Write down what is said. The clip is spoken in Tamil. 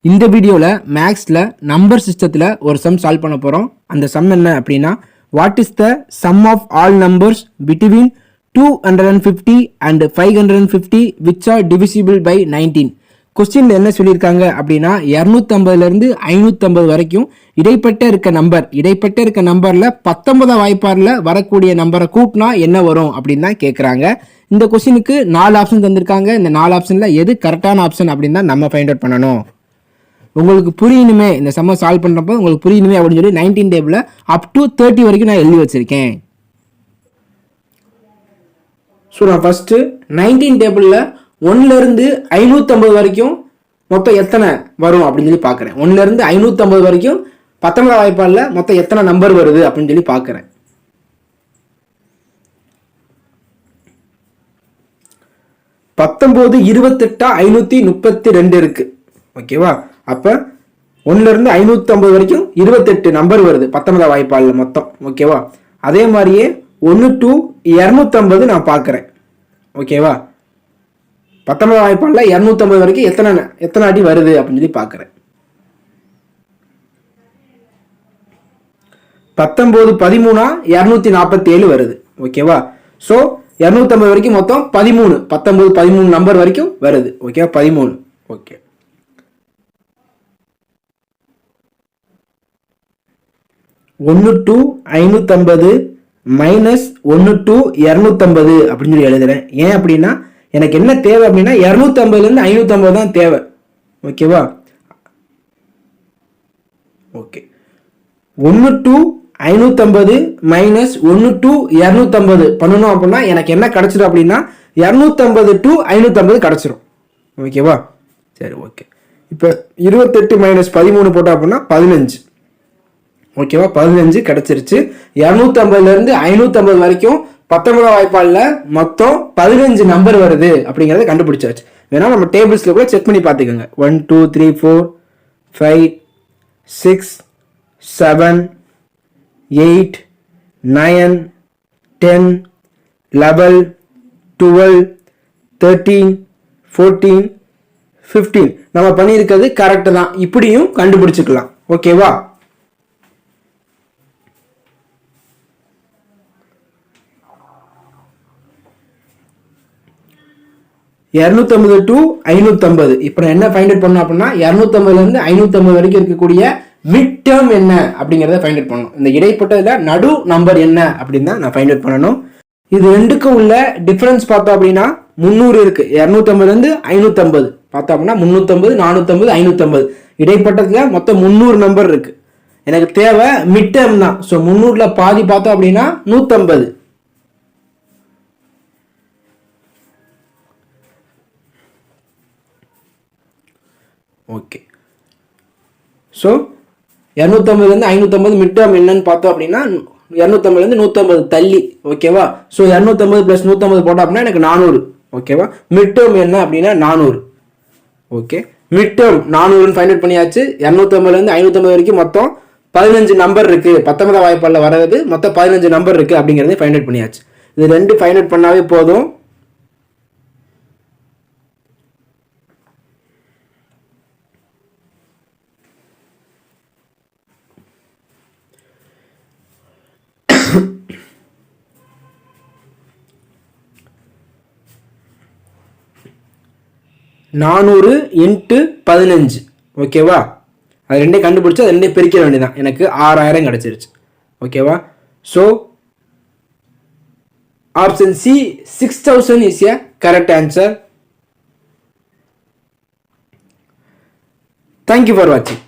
இந்த வீடியோவில் மேக்ஸில் நம்பர் சிஸ்டத்தில் ஒரு சம் சால்வ் பண்ண போகிறோம். அந்த சம் என்ன அப்படின்னா, what is the sum of all numbers between 250 and 550 which are divisible by 19. கொஸ்டின்ல என்ன சொல்லியிருக்காங்க அப்படின்னா, 250லேருந்து 550 வரைக்கும் இடைப்பட்ட இருக்க நம்பரில் 19 வாய்ப்பாடில் வரக்கூடிய நம்பரை கூட்டினா என்ன வரும் அப்படின்னு தான் கேட்குறாங்க. இந்த கொஸ்டினுக்கு 4 ஆப்ஷன் தந்திருக்காங்க. இந்த 4 ஆப்ஷனில் எது கரெக்டான ஆப்ஷன் அப்படின்னு தான் நம்ம ஃபைண்ட் அவுட் பண்ணணும். உங்களுக்கு புரியணுமே, இந்த சம்ம சால்வ் பண்ணுறப்போ உங்களுக்கு புரியணுமே அப்படின்னு சொல்லி 19 டேபிளில் அப் டு 30 வரைக்கும் நான் எழுதி வச்சுருக்கேன். ஸோ நான் ஃபஸ்ட்டு 19 டேபிளில் 1லேருந்து 550 வரைக்கும் மொத்தம் எத்தனை வரும் அப்படின்னு சொல்லி பார்க்குறேன். 1லேருந்து 550 வரைக்கும் 19 வாய்ப்பாடில் மொத்தம் எத்தனை நம்பர் வருது அப்படின்னு சொல்லி பார்க்குறேன். பத்தொம்போது 28 532 இருக்கு. ஓகேவா? அப்போ 1லேருந்து 550 வரைக்கும் 28 நம்பர் வருது 19 வாய்ப்பாடில் மொத்தம். ஓகேவா? அதே மாதிரியே 1 to 250 நான் பார்க்குறேன். ஓகேவா? 19 வாய்ப்பாடில் 250 வரைக்கும் எத்தனை அடி வருது அப்படின்னு சொல்லி பார்க்குறேன். 19 13 247 வருது. ஓகேவா? ஸோ 250 வரைக்கும் மொத்தம் 13 13 நம்பர் வரைக்கும் வருது. ஓகேவா? 13. ஓகே, 1 to 550 மைனஸ் 1 to 250 அப்படின்னு சொல்லி எழுதுறேன். ஏன் அப்படின்னா, எனக்கு என்ன தேவை அப்படின்னா 250லேருந்து 550 தான் தேவை. ஓகேவா? ஓகே, 1 to 550 மைனஸ் 1 to 250 பண்ணணும் அப்படின்னா எனக்கு என்ன கிடைச்சிடும் அப்படின்னா 250 to 550 கிடைச்சிரும். ஓகேவா? சரி, ஓகே. இப்போ 28 மைனஸ் 13 போட்டோம் அப்படின்னா 15. ஓகேவா? 15 கிடைச்சிருச்சு. 250லேருந்து 550 வரைக்கும் 19 வாய்ப்பாடில் மொத்தம் 15 நம்பர் வருது அப்படிங்கிறத கண்டுபிடிச்சாச்சு. வேணா நம்ம டேபிள்ஸில் கூட செக் பண்ணி பார்த்துக்கோங்க. 1 2 3 4 5 6 7 8 9 10 11 12 13 14 15 நம்ம பண்ணியிருக்கிறது கரெக்டு தான். இப்படியும் கண்டுபிடிச்சிக்கலாம். ஓகேவா? $250 to 550. இப்போ என்ன ஃபைண்ட் அவுட் பண்ணணும் அப்படின்னா 250லேருந்து 550 வரைக்கும் இருக்கக்கூடிய மிட் டேர்ம் என்ன அப்படிங்கிறத ஃபைண்ட் அவுட் பண்ணணும். இந்த இடைப்பட்டதில் நடு நம்பர் என்ன அப்படின்னு தான் நான் ஃபைண்ட் அவுட் பண்ணணும். இது ரெண்டுக்கும் உள்ள டிஃபரன்ஸ் பார்த்தோம் அப்படின்னா 300 இருக்கு. 250லேருந்து 550 பார்த்தோம் அப்படின்னா 350 450 550 இடைப்பட்டதில் மொத்தம் 300 நம்பர் இருக்கு. எனக்கு தேவை மிட் டேர்ம் தான். ஸோ 300ல் பாதி பார்த்தோம் அப்படின்னா 150. ஓகே, ஸோ 250லேருந்து 550 மிட் டேர்ம் என்னன்னு பார்த்தோம் அப்படின்னா 250லேருந்து 150 தள்ளி. ஓகேவா? ஸோ 250 + 150 போட்டோம் அப்படின்னா எனக்கு 400. ஓகேவா? மிட் டேர்ம் என்ன அப்படின்னா 400. Okay, mid term 400 find out பண்ணியாச்சு. 250லேருந்து 550 வரைக்கும் மொத்தம் 15 நம்பர் இருக்கு. 19 வாய்ப்பாடில் வர்றது மொத்தம் 15 நம்பர் இருக்கு அப்படிங்கிறத ஃபைண்ட் அவுட் பண்ணியாச்சு. இது ரெண்டு ஃபைண்ட் அவுட் பண்ணாவே போதும். நானூறு இன்ட்டு 15. ஓகேவா? அது ரெண்டே கண்டுபிடிச்சி அது ரெண்டே பிரிக்க வேண்டியதான். எனக்கு 6000 கிடைச்சிருச்சு. ஓகேவா? So option C 6000 is a correct answer. Thank you for வாட்சிங்.